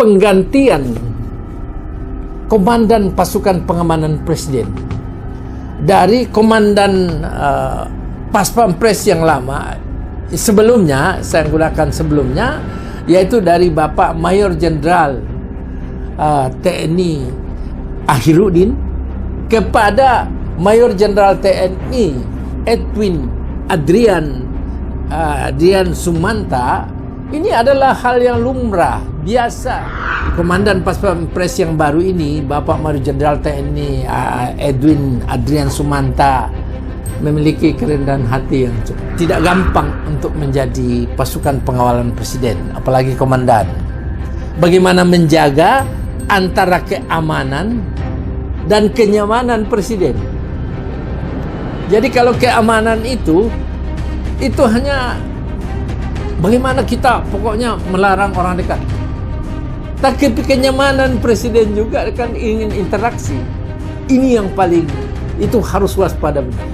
penggantian komandan pasukan pengamanan presiden dari komandan Paspampres yang lama sebelumnya, saya gunakan sebelumnya, yaitu dari Bapak Mayor Jenderal TNI Akhirudin kepada Mayor Jenderal TNI Edwin Adrian Sumanta. Ini adalah hal yang lumrah, biasa. Komandan Paspampres yang baru ini, Bapak Mayor Jenderal TNI Edwin Adrian Sumanta, memiliki kerendahan hati yang tidak gampang untuk menjadi pasukan pengawalan presiden, apalagi komandan. Bagaimana menjaga antara keamanan dan kenyamanan presiden. Jadi kalau keamanan itu hanya bagaimana kita pokoknya melarang orang dekat. Tapi kenyamanan presiden juga kan ingin interaksi. Ini yang paling, itu harus waspada benar.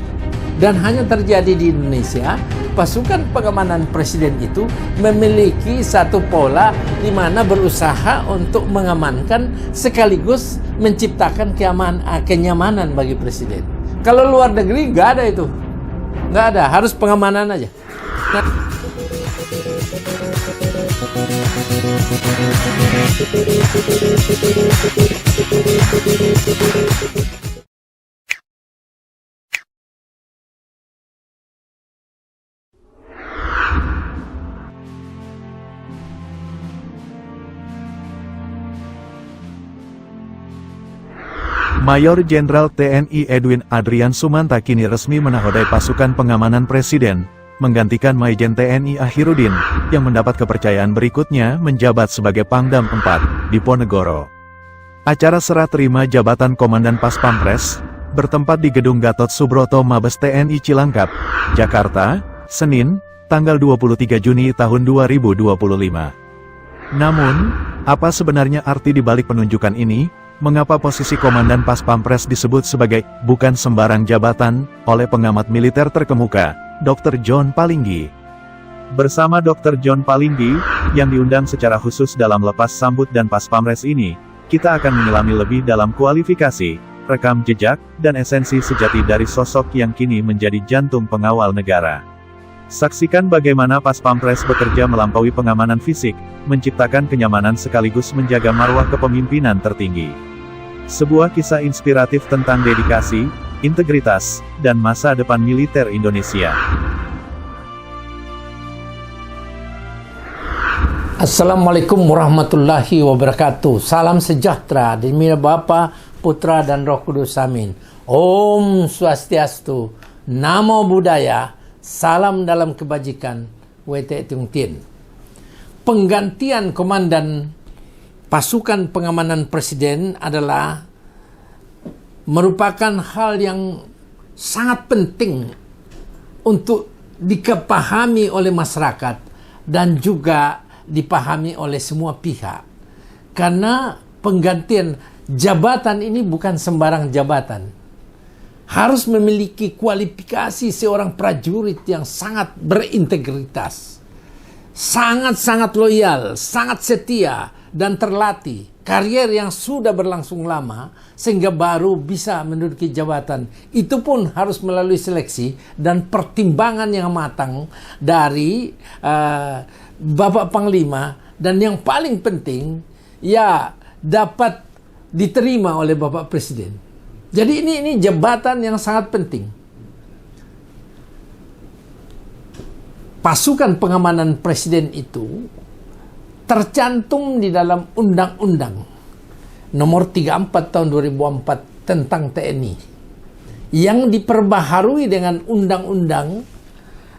Dan hanya terjadi di Indonesia, pasukan pengamanan presiden itu memiliki satu pola di mana berusaha untuk mengamankan sekaligus menciptakan kenyamanan bagi presiden. Kalau luar negeri nggak ada itu, nggak ada, harus pengamanan aja. Mayor Jenderal TNI Edwin Adrian Sumanta kini resmi menakodai pasukan pengamanan presiden, menggantikan Majen TNI Akhirudin, yang mendapat kepercayaan berikutnya menjabat sebagai Pangdam 4, Diponegoro. Acara serah terima jabatan Komandan Paspampres, bertempat di Gedung Gatot Subroto Mabes TNI Cilangkap, Jakarta, Senin, tanggal 23 Juni tahun 2025. Namun, apa sebenarnya arti dibalik penunjukan ini? Mengapa posisi Komandan Paspampres disebut sebagai bukan sembarang jabatan oleh pengamat militer terkemuka, Dr. John Palinggi? Bersama Dr. John Palinggi, yang diundang secara khusus dalam lepas sambut dan Paspampres ini, kita akan menyelami lebih dalam kualifikasi, rekam jejak, dan esensi sejati dari sosok yang kini menjadi jantung pengawal negara. Saksikan bagaimana Paspampres bekerja melampaui pengamanan fisik, menciptakan kenyamanan sekaligus menjaga marwah kepemimpinan tertinggi. Sebuah kisah inspiratif tentang dedikasi, integritas, dan masa depan militer Indonesia. Assalamualaikum warahmatullahi wabarakatuh. Salam sejahtera demi Bapa, Putra, dan Roh Kudus. Amin. Om Swastiastu, Namo Buddhaya, salam dalam kebajikan, Wete Tung Tien. Penggantian komandan pasukan pengamanan presiden adalah merupakan hal yang sangat penting untuk dipahami oleh masyarakat dan juga dipahami oleh semua pihak. Karena penggantian jabatan ini bukan sembarang jabatan. Harus memiliki kualifikasi seorang prajurit yang sangat berintegritas, sangat-sangat loyal, sangat setia, dan terlatih, karier yang sudah berlangsung lama sehingga baru bisa menduduki jabatan. Itu pun harus melalui seleksi dan pertimbangan yang matang dari Bapak Panglima, dan yang paling penting ya dapat diterima oleh Bapak Presiden. Jadi ini jabatan yang sangat penting. Pasukan pengamanan presiden itu tercantum di dalam Undang-Undang Nomor 34 Tahun 2004 tentang TNI, yang diperbaharui dengan Undang-Undang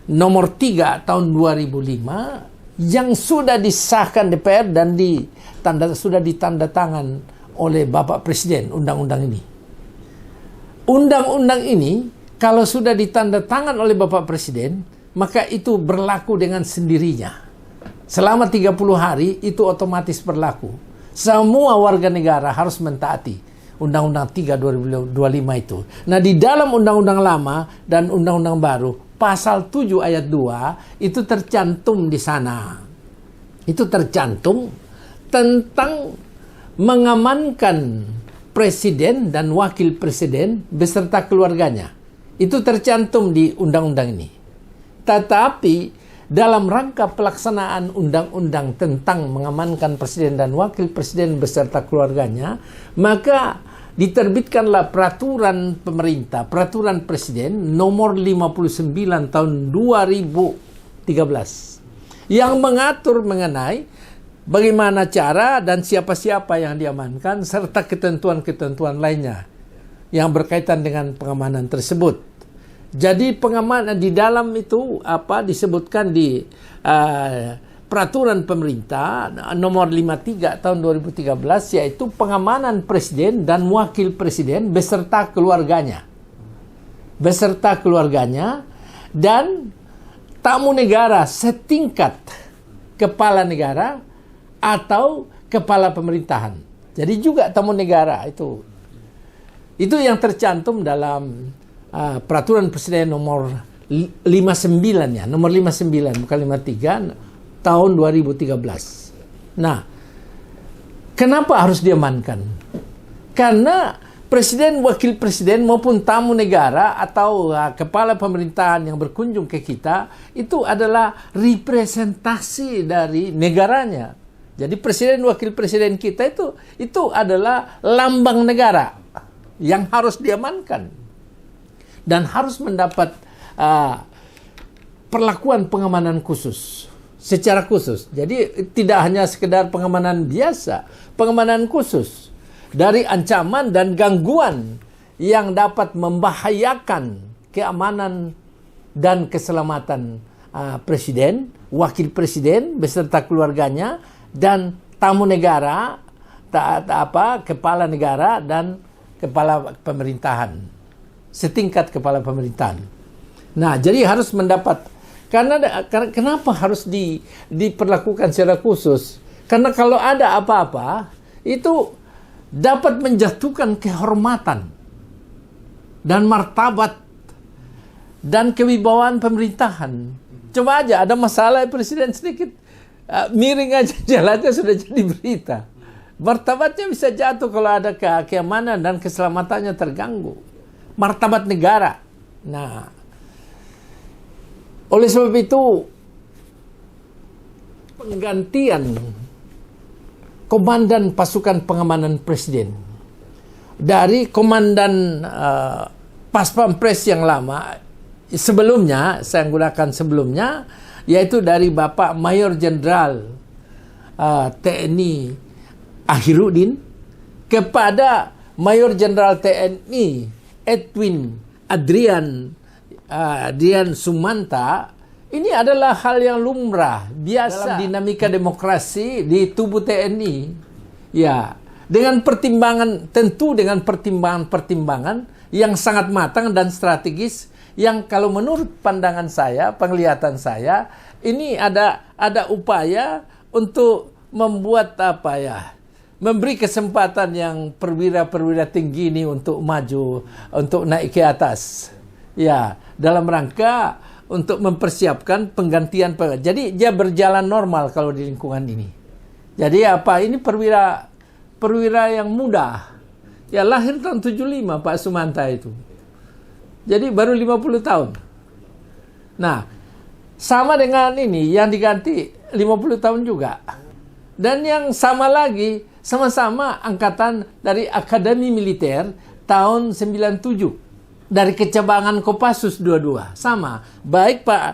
Nomor 3 Tahun 2005 yang sudah disahkan DPR dan sudah ditandatangan oleh Bapak Presiden. Undang-undang ini kalau sudah ditandatangan oleh Bapak Presiden, maka itu berlaku dengan sendirinya. Selama 30 hari itu otomatis berlaku. Semua warga negara harus mentaati Undang-Undang 3 2025 itu. Nah, di dalam Undang-Undang lama dan Undang-Undang baru, pasal 7 ayat 2 itu tercantum di sana. Itu tercantum tentang mengamankan presiden dan wakil presiden beserta keluarganya. Itu tercantum di undang-undang ini. Tetapi dalam rangka pelaksanaan undang-undang tentang mengamankan presiden dan wakil presiden beserta keluarganya, maka diterbitkanlah peraturan pemerintah, peraturan presiden nomor 59 tahun 2013 yang mengatur mengenai bagaimana cara dan siapa-siapa yang diamankan serta ketentuan-ketentuan lainnya yang berkaitan dengan pengamanan tersebut. Jadi pengamanan di dalam itu disebutkan di peraturan pemerintah nomor 53 tahun 2013, yaitu pengamanan presiden dan wakil presiden beserta keluarganya. Dan tamu negara setingkat kepala negara atau kepala pemerintahan. Jadi juga tamu negara itu yang tercantum dalam peraturan presiden nomor 59 ya, nomor 59 bukan 53 tahun 2013. Nah, kenapa harus diamankan? Karena presiden, wakil presiden maupun tamu negara atau kepala pemerintahan yang berkunjung ke kita itu adalah representasi dari negaranya. Jadi presiden, wakil presiden kita itu adalah lambang negara yang harus diamankan dan harus mendapat perlakuan pengamanan khusus, secara khusus. Jadi tidak hanya sekedar pengamanan biasa, pengamanan khusus dari ancaman dan gangguan yang dapat membahayakan keamanan dan keselamatan presiden, wakil presiden beserta keluarganya dan tamu negara, kepala negara dan kepala pemerintahan. Setingkat kepala pemerintahan. Nah, jadi harus mendapat, karena kenapa harus diperlakukan secara khusus? Karena kalau ada apa-apa itu dapat menjatuhkan kehormatan dan martabat dan kewibawaan pemerintahan. Coba aja ada masalah presiden sedikit miring aja jalannya sudah jadi berita. Martabatnya bisa jatuh kalau ada keamanan dan keselamatannya terganggu. Martabat negara. Nah, oleh sebab itu penggantian komandan pasukan pengamanan presiden dari komandan pas pampres yang lama sebelumnya, saya gunakan sebelumnya, yaitu dari Bapak Mayor Jenderal TNI Akhirudin kepada Mayor Jenderal TNI Edwin Adrian Sumanta. Ini adalah hal yang lumrah, biasa dalam dinamika demokrasi di tubuh TNI. Ya, dengan pertimbangan, tentu dengan pertimbangan-pertimbangan yang sangat matang dan strategis, yang kalau menurut pandangan saya, penglihatan saya, ini ada upaya untuk membuat memberi kesempatan yang perwira-perwira tinggi ini untuk maju, untuk naik ke atas. Ya, dalam rangka untuk mempersiapkan penggantian. Jadi dia berjalan normal kalau di lingkungan ini. Jadi ini perwira yang muda. Ya, lahir tahun 75 Pak Sumanta itu. Jadi baru 50 tahun. Nah, sama dengan ini yang diganti 50 tahun juga. Dan yang sama lagi, sama-sama angkatan dari Akademi Militer tahun 97. Dari kecabangan Kopassus dua-dua. Sama. Baik Pak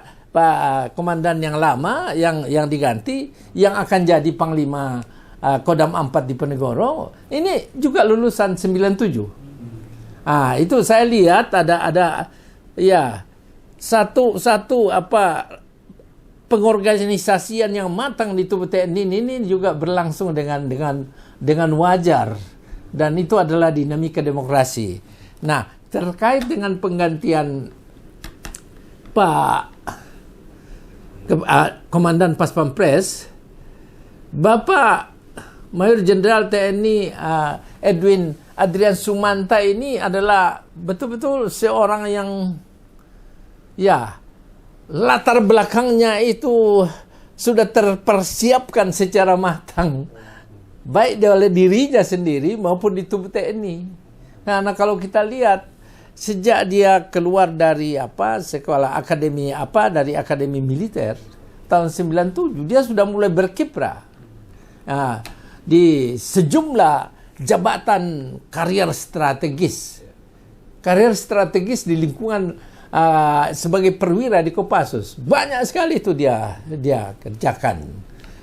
Komandan yang lama, yang diganti, yang akan jadi Panglima Kodam 4 di Penegoro, ini juga lulusan 97. Itu saya lihat ada ya satu pengorganisasian yang matang di tubuh TNI ini juga berlangsung dengan wajar, dan itu adalah dinamika demokrasi. Nah, terkait dengan penggantian Pak Komandan Pas Pampres, Bapak Mayor Jenderal TNI Edwin Adrian Sumanta ini adalah betul-betul seorang yang latar belakangnya itu sudah terpersiapkan secara matang baik oleh dirinya sendiri maupun di tubuh TNI. Nah, kalau kita lihat sejak dia keluar dari sekolah dari akademi militer tahun 97, dia sudah mulai berkiprah di sejumlah jabatan karier strategis di lingkungan sebagai perwira di Kopassus. Banyak sekali itu dia kerjakan,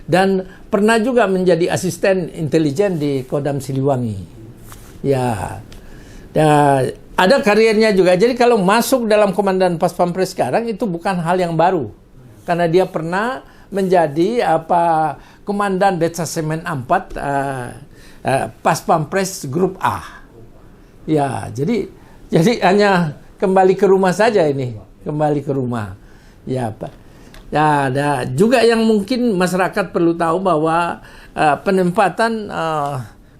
dan pernah juga menjadi asisten intelijen di Kodam Siliwangi. Ada karirnya juga. Jadi kalau masuk dalam Komandan Pas Pampres sekarang itu bukan hal yang baru, karena dia pernah menjadi Komandan Detsasemen 4 Pas Pampres Grup A. Jadi hanya kembali ke rumah saja ini, kembali ke rumah. Ada juga yang mungkin masyarakat perlu tahu bahwa penempatan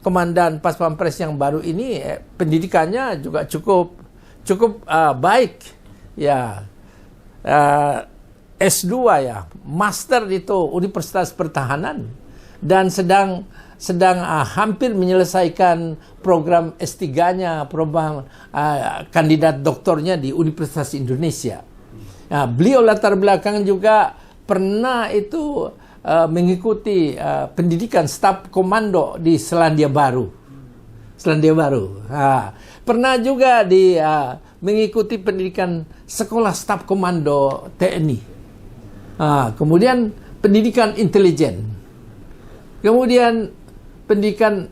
Komandan Pas Pampres yang baru ini pendidikannya juga cukup baik. S2 master itu Universitas Pertahanan, dan sedang hampir menyelesaikan program S3-nya, program kandidat doktornya di Universitas Indonesia. Beliau latar belakang juga pernah itu mengikuti pendidikan staf komando di Selandia Baru. Pernah juga mengikuti pendidikan sekolah staf komando TNI. Kemudian pendidikan intelijen. Kemudian pendidikan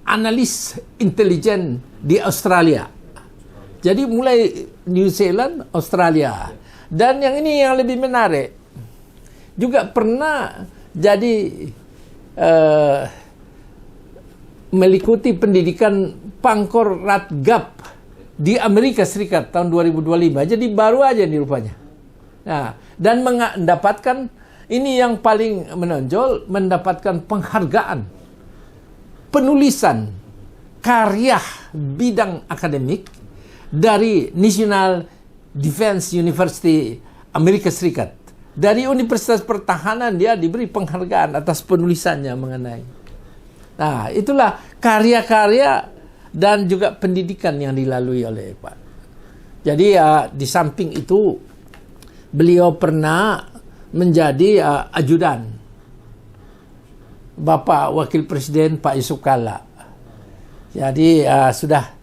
analis intelijen di Australia. Jadi mulai New Zealand, Australia. Dan yang ini yang lebih menarik, juga pernah jadi mengikuti pendidikan Pangkor Ratgab di Amerika Serikat tahun 2025. Jadi baru aja nih rupanya. Dan mendapatkan, ini yang paling menonjol, mendapatkan penghargaan penulisan karya bidang akademik dari National Defense University Amerika Serikat. Dari Universitas Pertahanan dia diberi penghargaan atas penulisannya mengenai. Itulah karya-karya dan juga pendidikan yang dilalui oleh Pak. Jadi di samping itu beliau pernah menjadi ajudan Bapak Wakil Presiden Pak Yusuf Kalla. Jadi sudah,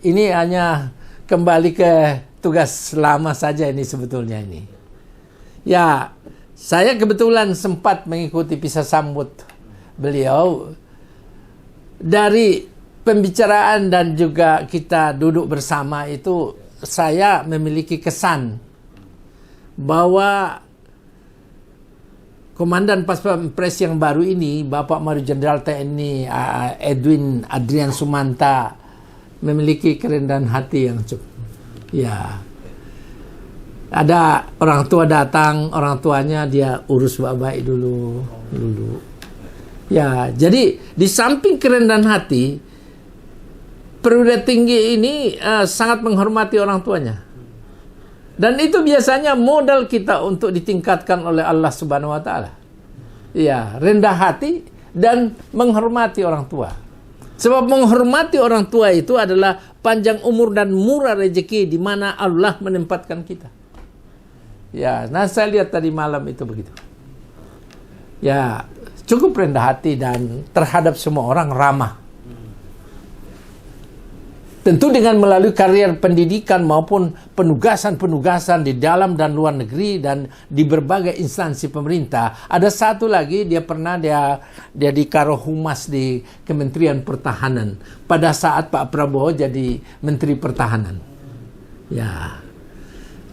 ini hanya kembali ke tugas lama saja ini sebetulnya ini. Saya kebetulan sempat mengikuti pisah sambut beliau. Dari pembicaraan dan juga kita duduk bersama itu, saya memiliki kesan bahwa Komandan Pas Pampres yang baru ini, Bapak Mayor Jenderal TNI Edwin Adrian Sumanta, memiliki kerendahan hati yang cukup. Ada orang tua datang, orang tuanya dia urus baik-baik dulu. Jadi di samping kerendahan hati, perwira tinggi ini sangat menghormati orang tuanya. Dan itu biasanya modal kita untuk ditingkatkan oleh Allah Subhanahu wa Ta'ala. Rendah hati dan menghormati orang tua. Sebab menghormati orang tua itu adalah panjang umur dan murah rezeki di mana Allah menempatkan kita. Saya lihat tadi malam itu begitu. Cukup rendah hati dan terhadap semua orang ramah. Tentu dengan melalui karier pendidikan maupun penugasan-penugasan di dalam dan luar negeri dan di berbagai instansi pemerintah. Ada satu lagi, dia di Karohumas di Kementerian Pertahanan pada saat Pak Prabowo jadi Menteri Pertahanan.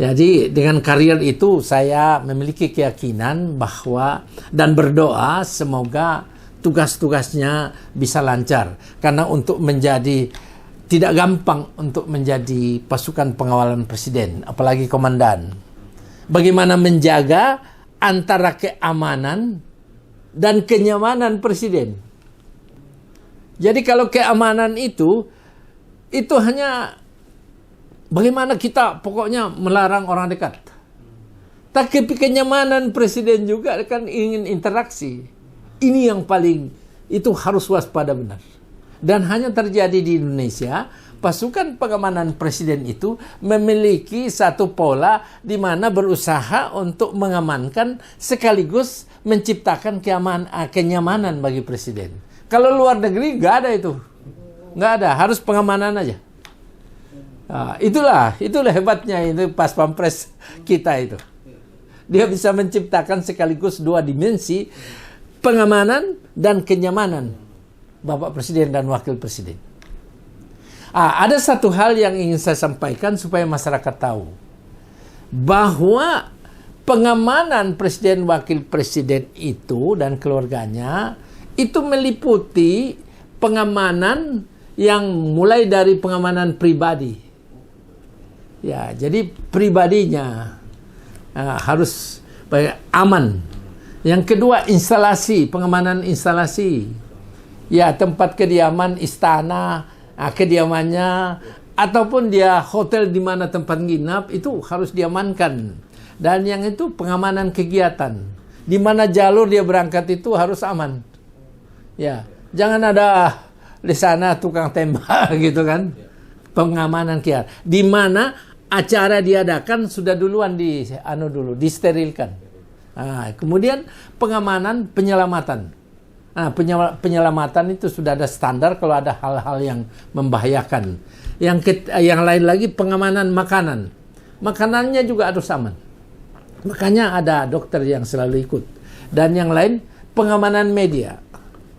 Jadi dengan karier itu saya memiliki keyakinan bahwa dan berdoa semoga tugas-tugasnya bisa lancar. Karena untuk tidak gampang untuk menjadi pasukan pengawalan presiden, apalagi komandan. Bagaimana menjaga antara keamanan dan kenyamanan presiden. Jadi kalau keamanan itu hanya bagaimana kita pokoknya melarang orang dekat. Tapi kenyamanan presiden juga kan ingin interaksi. Ini yang paling itu harus waspada benar. Dan hanya terjadi di Indonesia, pasukan pengamanan presiden itu memiliki satu pola di mana berusaha untuk mengamankan sekaligus menciptakan kenyamanan bagi presiden. Kalau luar negeri nggak ada itu, nggak ada, harus pengamanan aja. Nah, itulah hebatnya itu pas pampres kita itu. Dia bisa menciptakan sekaligus dua dimensi, pengamanan dan kenyamanan Bapak Presiden dan Wakil Presiden. Ada satu hal yang ingin saya sampaikan supaya masyarakat tahu. Bahwa pengamanan Presiden Wakil Presiden itu dan keluarganya itu meliputi pengamanan yang mulai dari pengamanan pribadi. Ya, jadi pribadinya harus aman. Yang kedua, instalasi, pengamanan instalasi. Ya, tempat kediaman, istana, kediamannya, ataupun dia hotel di mana tempat nginap, itu harus diamankan. Dan yang itu pengamanan kegiatan. Di mana jalur dia berangkat itu harus aman. Ya, jangan ada di sana tukang tembak gitu kan. Pengamanan kegiatan. Di mana acara diadakan sudah duluan disterilkan. Kemudian pengamanan penyelamatan. Penyelamatan itu sudah ada standar kalau ada hal-hal yang membahayakan. Yang lain lagi pengamanan makanan. Makanannya juga harus aman. Makanya ada dokter yang selalu ikut. Dan yang lain pengamanan media.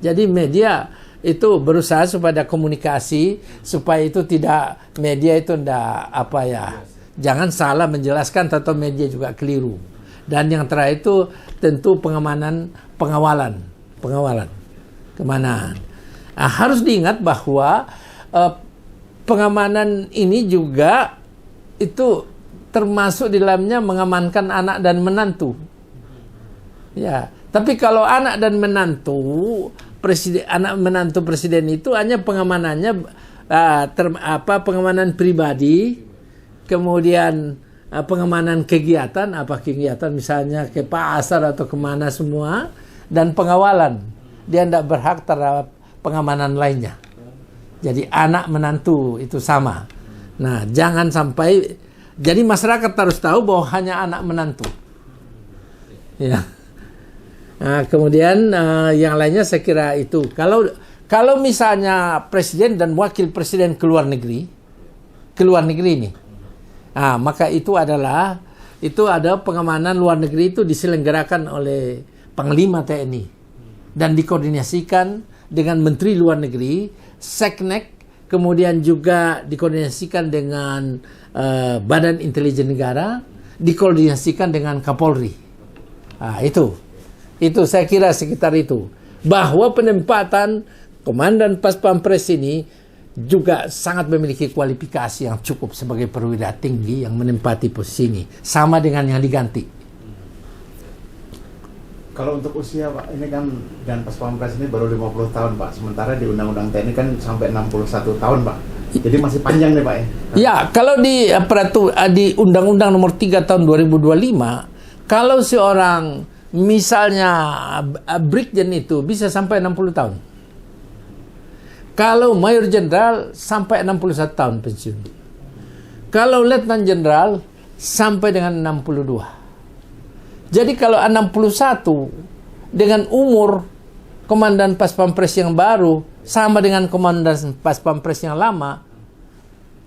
Jadi media itu berusaha supaya komunikasi supaya itu tidak media itu jangan salah menjelaskan atau media juga keliru. Dan yang terakhir itu tentu pengawalan kemana. Harus diingat bahwa pengamanan ini juga itu termasuk di dalamnya mengamankan anak dan menantu. Ya, tapi kalau anak dan menantu presiden itu hanya pengamanannya pengamanan pribadi, kemudian pengamanan kegiatan misalnya ke pasar atau kemana semua. Dan pengawalan, dia tidak berhak terhadap pengamanan lainnya. Jadi anak menantu itu sama. Nah, jangan sampai, jadi masyarakat harus tahu bahwa hanya anak menantu. Ya. Nah, kemudian yang lainnya saya kira itu. Kalau misalnya presiden dan wakil presiden ke luar negeri ini, maka itu ada pengamanan luar negeri itu diselenggarakan oleh Panglima TNI dan dikoordinasikan dengan Menteri Luar Negeri, Seknek, kemudian juga dikoordinasikan dengan Badan Intelijen Negara, dikoordinasikan dengan Kapolri. Itu saya kira sekitar itu. Bahwa penempatan Komandan Pas Pampres ini juga sangat memiliki kualifikasi yang cukup sebagai perwira tinggi yang menempati posisi ini, sama dengan yang diganti. Kalau untuk usia Pak, ini kan dan Pas Pampres ini baru 50 tahun Pak, sementara di Undang-Undang TNI kan sampai 61 tahun Pak. Jadi masih panjang nih Pak ya? Ya, kalau di Undang-Undang Nomor 3 tahun 2025, kalau seorang misalnya Brigjen itu bisa sampai 60 tahun. Kalau Mayor Jenderal sampai 61 tahun pensiun. Kalau Letnan Jenderal sampai dengan 62. Jadi kalau 61 dengan umur Komandan Pas Pampres yang baru sama dengan Komandan Pas Pampres yang lama,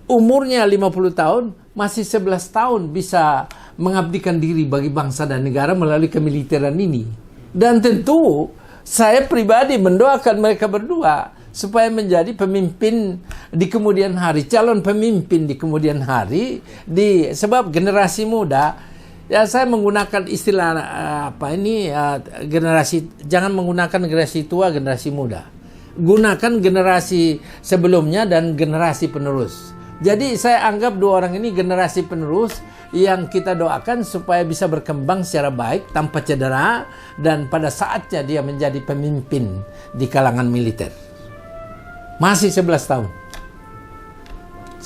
umurnya 50 tahun, masih 11 tahun bisa mengabdikan diri bagi bangsa dan negara melalui kemiliteran ini. Dan tentu saya pribadi mendoakan mereka berdua supaya menjadi pemimpin di kemudian hari, calon pemimpin di kemudian hari, sebab generasi muda. Ya, saya menggunakan istilah jangan menggunakan generasi tua, generasi muda. Gunakan generasi sebelumnya dan generasi penerus. Jadi saya anggap dua orang ini generasi penerus yang kita doakan supaya bisa berkembang secara baik tanpa cedera dan pada saatnya dia menjadi pemimpin di kalangan militer. Masih 11 tahun.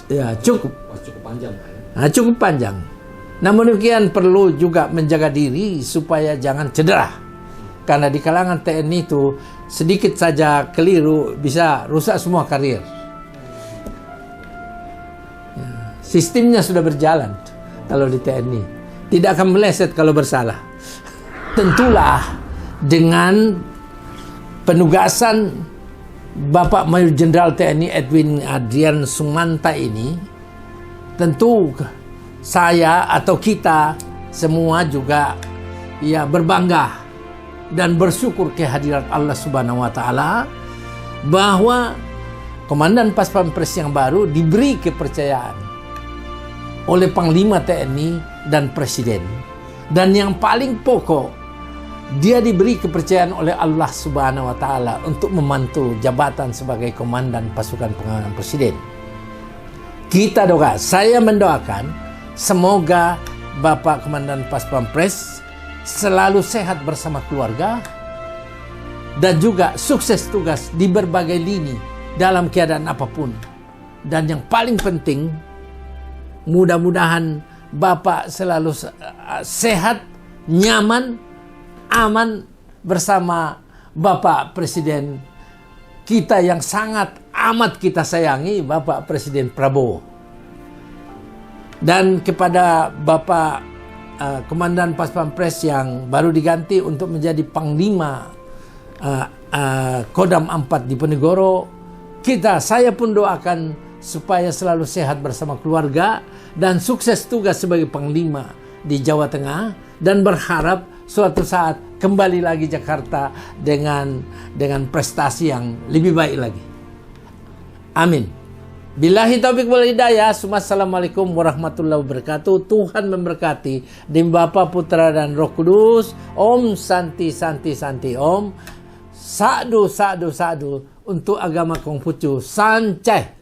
Ya, cukup. Cukup panjang Pak ya? Cukup panjang. Namun demikian perlu juga menjaga diri supaya jangan cedera. Karena di kalangan TNI itu sedikit saja keliru bisa rusak semua karir. Sistemnya sudah berjalan kalau di TNI. Tidak akan meleset kalau bersalah. Tentulah dengan penugasan Bapak Mayor Jenderal TNI Edwin Adrian Sumanta ini, tentu saya atau kita semua juga ya berbangga dan bersyukur kehadirat Allah Subhanahu wa taala bahwa Komandan Pas Pampres yang baru diberi kepercayaan oleh Panglima TNI dan Presiden. Dan yang paling pokok, dia diberi kepercayaan oleh Allah Subhanahu wa taala untuk memantul jabatan sebagai Komandan Pasukan Pengamanan Presiden. Kita doa, saya mendoakan semoga Bapak Komandan Pas Pampres selalu sehat bersama keluarga dan juga sukses tugas di berbagai lini dalam keadaan apapun. Dan yang paling penting, mudah-mudahan Bapak selalu sehat, nyaman, aman bersama Bapak Presiden kita yang sangat amat kita sayangi, Bapak Presiden Prabowo. Dan kepada Bapak Komandan Pas Pampres yang baru diganti untuk menjadi Panglima Kodam 4 Diponegoro, saya pun doakan supaya selalu sehat bersama keluarga dan sukses tugas sebagai Panglima di Jawa Tengah, dan berharap suatu saat kembali lagi Jakarta dengan prestasi yang lebih baik lagi. Amin. Billahi taufiq wal hidayah. Assalamualaikum warahmatullahi wabarakatuh. Tuhan memberkati. Demi Bapa, Putra dan Roh Kudus. Om Santi Santi Santi Om. Sadu Sadu Sadu untuk agama Konghucu. Sancai.